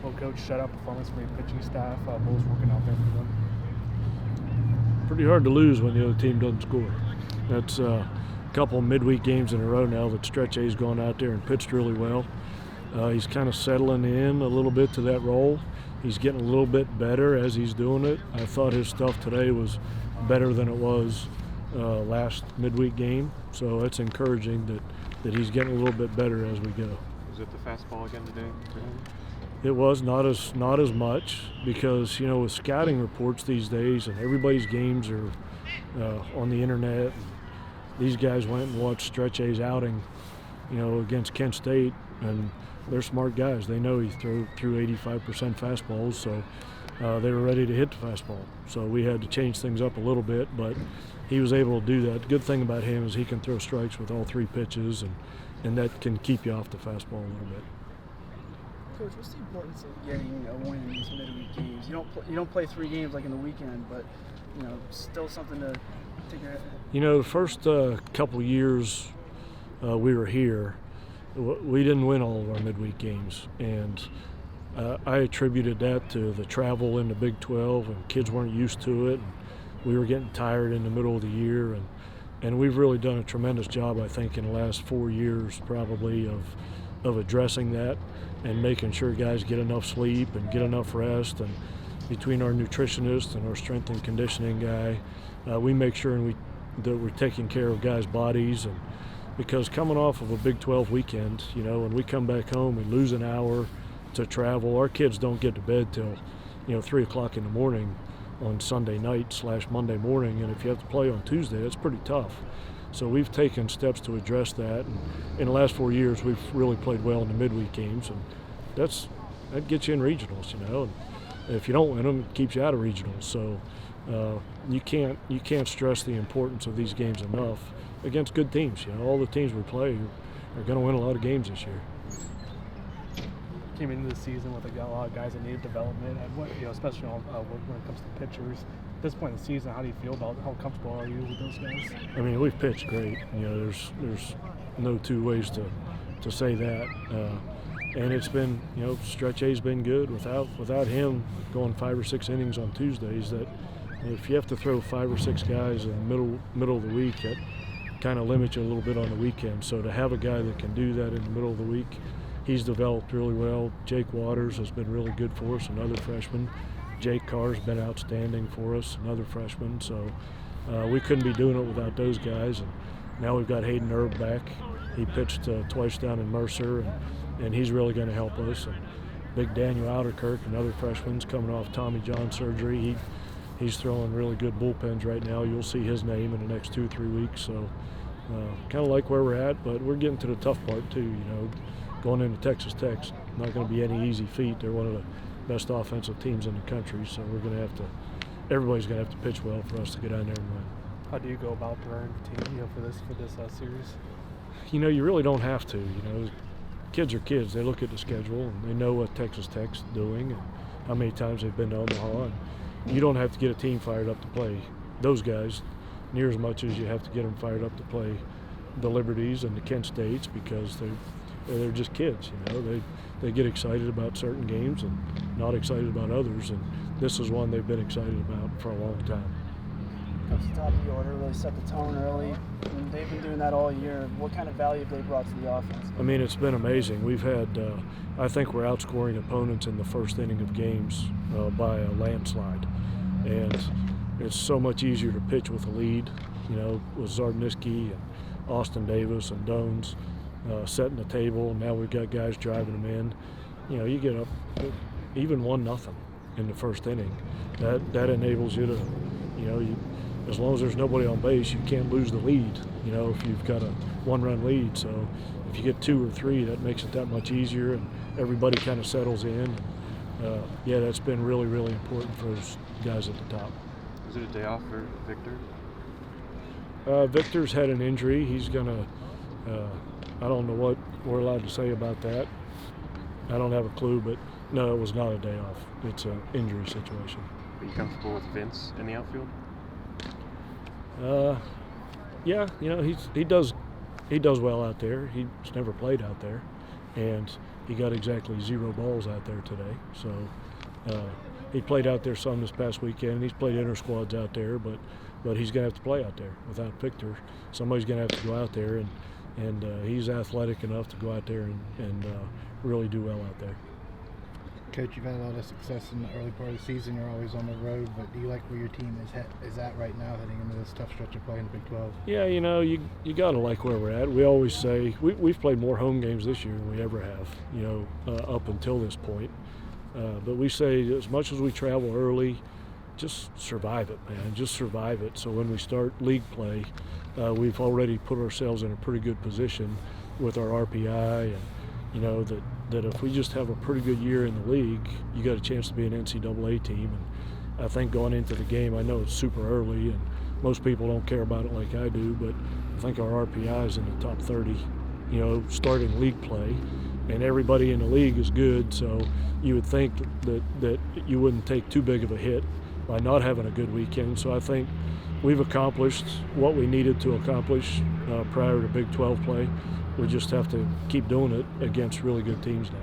Well, Coach, shutout performance for your pitching staff. What was working out there for them? Pretty hard to lose when the other team doesn't score. That's a couple of midweek games in a row now that Stretch A's gone out there and pitched really well. He's kind of settling in a little bit to that role. He's getting a little bit better as he's doing it. I thought his stuff today was better than it was last midweek game, so it's encouraging that he's getting a little bit better as we go. Was it the fastball again today for him? It was not as much because, you know, with scouting reports these days and everybody's games are on the internet. And these guys went and watched Stretch A's outing, you know, against Kent State, and they're smart guys. They know he threw 85% fastballs, so they were ready to hit the fastball. So we had to change things up a little bit, but he was able to do that. The good thing about him is he can throw strikes with all three pitches, and that can keep you off the fastball a little bit. Coach, what's the importance of getting a win in these midweek games? You don't play 3 games like in the weekend, but you know, still something to take your head. You know, the first couple years we were here, we didn't win all of our midweek games, and I attributed that to the travel in the Big 12, and kids weren't used to it, and we were getting tired in the middle of the year, and we've really done a tremendous job, I think, in the last 4 years probably of addressing that and making sure guys get enough sleep and get enough rest. And between our nutritionist and our strength and conditioning guy, we make sure that we're taking care of guys' bodies. And because coming off of a Big 12 weekend, you know, when we come back home, we lose an hour to travel. Our kids don't get to bed till, 3 o'clock in the morning on Sunday night / Monday morning. And if you have to play on Tuesday, that's pretty tough. So we've taken steps to address that. And in the last 4 years, we've really played well in the midweek games. And that gets you in regionals, you know. And if you don't win them, it keeps you out of regionals. So you can't stress the importance of these games enough against good teams. You know, all the teams we play are going to win a lot of games this year. Came into the season with a lot of guys that needed development, and especially when it comes to pitchers. At this point in the season, how do you feel about how comfortable are you with those guys? I mean, we've pitched great. You know, there's no two ways to say that. And it's been, Stretch A's been good. Without him going 5 or 6 innings on Tuesdays, that if you have to throw 5 or 6 guys in the middle of the week, that kind of limits you a little bit on the weekend. So to have a guy that can do that in the middle of the week, he's developed really well. Jake Waters has been really good for us, another freshman. Jake Carr's been outstanding for us, another freshman. So we couldn't be doing it without those guys. And now we've got Hayden Erb back. He pitched twice down in Mercer, and he's really going to help us. And big Daniel Outerkirk, another freshman's coming off Tommy John surgery. He's throwing really good bullpens right now. You'll see his name in the next 2 or 3 weeks. So kind of like where we're at, but we're getting to the tough part too. Going into Texas Tech's not going to be any easy feat. They're one of the best offensive teams in the country, so everybody's going to have to pitch well for us to get down there and win. How do you go about preparing the team, for this series? You really don't have to. Kids are kids. They look at the schedule and they know what Texas Tech's doing and how many times they've been to Omaha. And you don't have to get a team fired up to play those guys near as much as you have to get them fired up to play the Liberties and the Kent States, because they're just kids. They get excited about certain games and not excited about others, and this is one they've been excited about for a long time. Comes to the top of the order, really set the tone early. And they've been doing that all year. What kind of value have they brought to the offense? I mean, it's been amazing. We've had, I think we're outscoring opponents in the first inning of games by a landslide. And it's so much easier to pitch with a lead, with Zardniski and Austin Davis and Dones setting the table. Now we've got guys driving them in. You get up even 1-0 in the first inning. That enables you to, as long as there's nobody on base, you can't lose the lead, if you've got a 1-run lead. So if you get 2 or 3, that makes it that much easier, and everybody kind of settles in. That's been really, really important for those guys at the top. Is it a day off for Victor? Victor's had an injury. He's going to, I don't know what we're allowed to say about that. I don't have a clue, but no, it was not a day off. It's an injury situation. Are you comfortable with Vince in the outfield? Yeah, he does well out there. He's never played out there, and he got exactly 0 balls out there today. So he played out there some this past weekend. He's played inter squads out there, but he's going to have to play out there without Victor. Somebody's going to have to go out there, and he's athletic enough to go out there and really do well out there. Coach, you've had a lot of success in the early part of the season. You're always on the road, but do you like where your team is at right now, heading into this tough stretch of play in the Big 12? Yeah, you got to like where we're at. We always say we've played more home games this year than we ever have, up until this point. But we say as much as we travel early, just survive it, man. Just survive it. So when we start league play, we've already put ourselves in a pretty good position with our RPI, and that if we just have a pretty good year in the league, you got a chance to be an NCAA team. And I think going into the game, I know it's super early, and most people don't care about it like I do, but I think our RPI is in the top 30, starting league play, and everybody in the league is good. So you would think that you wouldn't take too big of a hit by not having a good weekend. So I think we've accomplished what we needed to accomplish prior to Big 12 play. We just have to keep doing it against really good teams now.